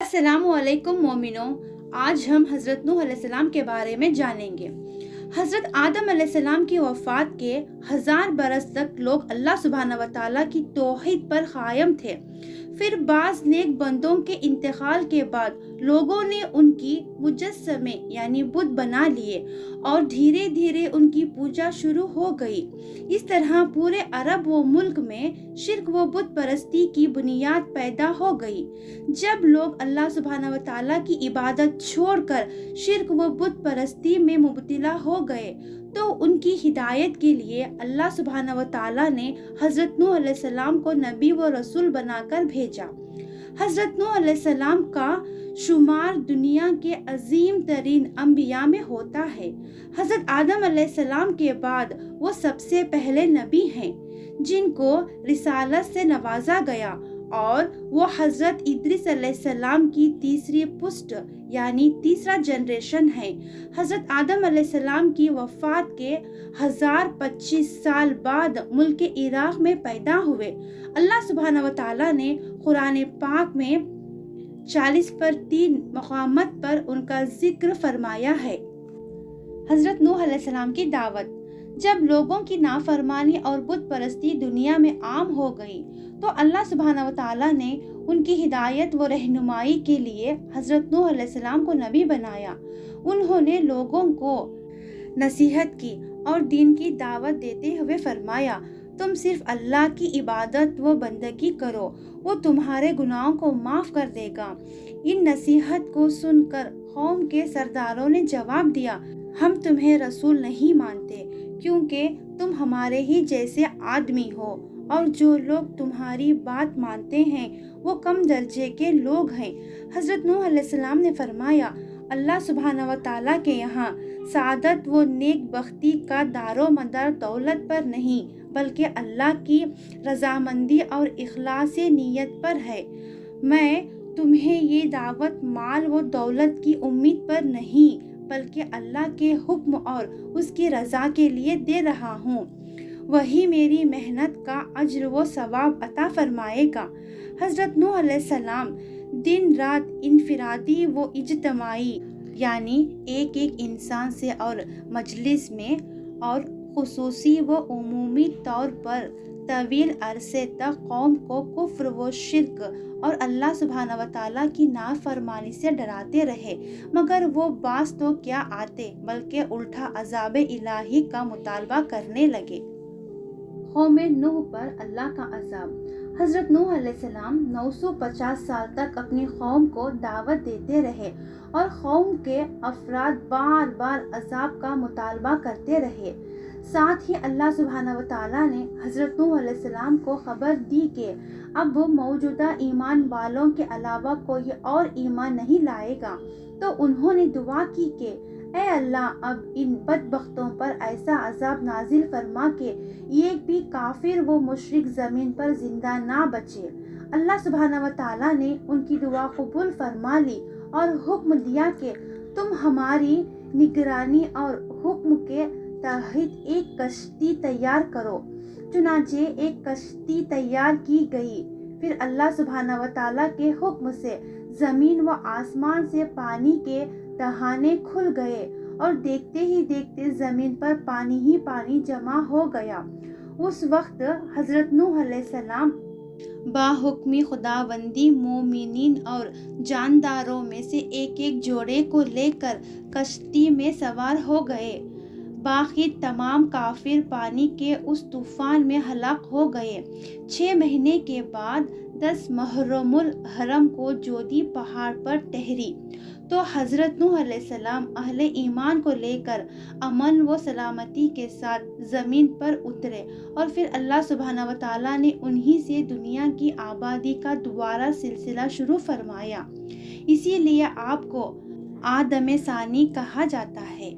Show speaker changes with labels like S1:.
S1: अस्सलाम वालेकुम मोमिनो। आज हम हज़रत नूह अलैहिस्सलाम के बारे में जानेंगे। हज़रत आदम अलैहिस्सलाम की वफ़ात के 1000 बरस तक लोग अल्लाह सुब्हानहू व तआला की तौहीद पर कायम थे। फिर बाज़ नेक बंदों के इंतकाल के बाद लोगों ने उनकी मुजस्समे यानी बुत बना लिए और धीरे धीरे उनकी पूजा शुरू हो गई। इस तरह पूरे अरब व मुल्क में शिर्क व बुत परस्ती की बुनियाद पैदा हो गई। जब लोग अल्लाह सुब्हानहू व तआला की इबादत छोड़कर शिर्क व बुत परस्ती में मुब्तला हो गए तो उनकी हिदायत के लिए अल्लाह सुब्हानहू व तआला ने हज़रत नूह अलैहिस्सलाम को नबी व रसूल बनाकर भेजा। हज़रत नूह अलैहिस्सलाम का शुमार दुनिया के अजीम तरीन अंबिया में होता है। हज़रत आदम अलैहिस्सलाम के बाद वो सबसे पहले नबी हैं जिनको रिसालत से नवाजा गया और वो हज़रत इद्रिस अलैहिस्सलाम की तीसरी पुष्ट यानी तीसरा जनरेशन है। हज़रत आदम अलैहिस्सलाम की वफ़ात के 1025 साल बाद मुल्क इराक़ में पैदा हुए। अल्लाह सुब्हानहू व तआला ने कुरान पाक में 40 पर 3 मक़ामात पर उनका जिक्र फरमाया है। हज़रत नूह अलैहिस्सलाम की दावत। जब लोगों की नाफरमानी और बुत परस्ती दुनिया में आम हो गई तो अल्लाह सुब्हानहू व तआला ने उनकी हिदायत व रहनुमाई के लिए हज़रत नूह अलैहिस्सलाम को नबी बनाया। उन्होंने लोगों को नसीहत की और दीन की दावत देते हुए फरमाया, तुम सिर्फ अल्लाह की इबादत व बंदगी करो, वो तुम्हारे गुनाहों को माफ़ कर देगा। इन नसीहत को सुनकर कौम के सरदारों ने जवाब दिया, हम तुम्हें रसूल नहीं मानते क्योंकि तुम हमारे ही जैसे आदमी हो और जो लोग तुम्हारी बात मानते हैं वो कम दर्जे के लोग हैं। हज़रत नूह अलैहिस्सलाम ने फरमाया, अल्लाह सुब्हानहू व तआला के यहाँ सादत व नेक बख्ती का दारो मदार दौलत पर नहीं बल्कि अल्लाह की रज़ामंदी और इखलास नीयत पर है। मैं तुम्हें ये दावत माल व दौलत की उम्मीद पर नहीं बल्कि अल्लाह के हुक्म और उसकी रज़ा के लिए दे रहा हूँ। वही मेरी मेहनत का अज्र व सवाब अता फरमाएगा। हज़रत नूह अलैहिस्सलाम दिन रात इनफिरादी व इज्तमाई यानी एक एक इंसान से और मजलिस में और खुसूसी व उमूमी तौर पर तवील अरसे तक कौम को कुफ्र व शिर्क और अल्लाह सुब्हानहू व तआला की नाफरमानी से डराते रहे, मगर वो बास तो क्या आते बल्कि उल्टा अज़ाब इलाही का मुतालबा करने लगे। कौम नूह पर अल्लाह का अज़ाब। हज़रत नूह अलैहिस्सलाम 950 साल तक अपनी कौम को दावत देते रहे और कौम के अफराद बार बार अज़ाब का मुतालबा करते रहे। साथ ही अल्लाह सुब्हानहू व तआला ने हज़रत नूह अलैहिस्सलाम को खबर दी कि अब वो मौजूदा ईमान वालों के अलावा कोई और ईमान नहीं लाएगा। तो उन्होंने दुआ की कि ऐ अल्लाह, अब इन बदबख्तों पर ऐसा अज़ाब नाजिल फरमा के एक भी काफिर व मुशरिक ज़मीन पर जिंदा ना बचे। अल्लाह सुब्हानहू व तआला ने उनकी दुआ कबूल फरमा ली और हुक्म दिया कि तुम हमारी निगरानी और हुक्म के तहत एक कश्ती तैयार करो। चुनांचे एक कश्ती तैयार की गई। फिर अल्लाह सुब्हानहू व तआला के हुक्म से ज़मीन व आसमान से पानी के दहाने खुल गए और देखते ही देखते ज़मीन पर पानी ही पानी जमा हो गया। उस वक्त हज़रत नूह अलैहिस्सलाम बाहुक्मी खुदावंदी मोमिनीन और जानदारों में से एक एक जोड़े को लेकर कश्ती में सवार हो गए। बाकी तमाम काफिर पानी के उस तूफान में हलाक हो गए। 6 महीने के बाद 10 मुहर्रमुल हरम को जोदी पहाड़ पर ठहरी तो हज़रत नूह अलैहिस्सलाम अहले ईमान को लेकर अमन व सलामती के साथ ज़मीन पर उतरे और फिर अल्लाह सुब्हानहू व तआला ने उन्हीं से दुनिया की आबादी का दोबारा सिलसिला शुरू फरमाया। इसीलिए आपको आदम सानी कहा जाता है।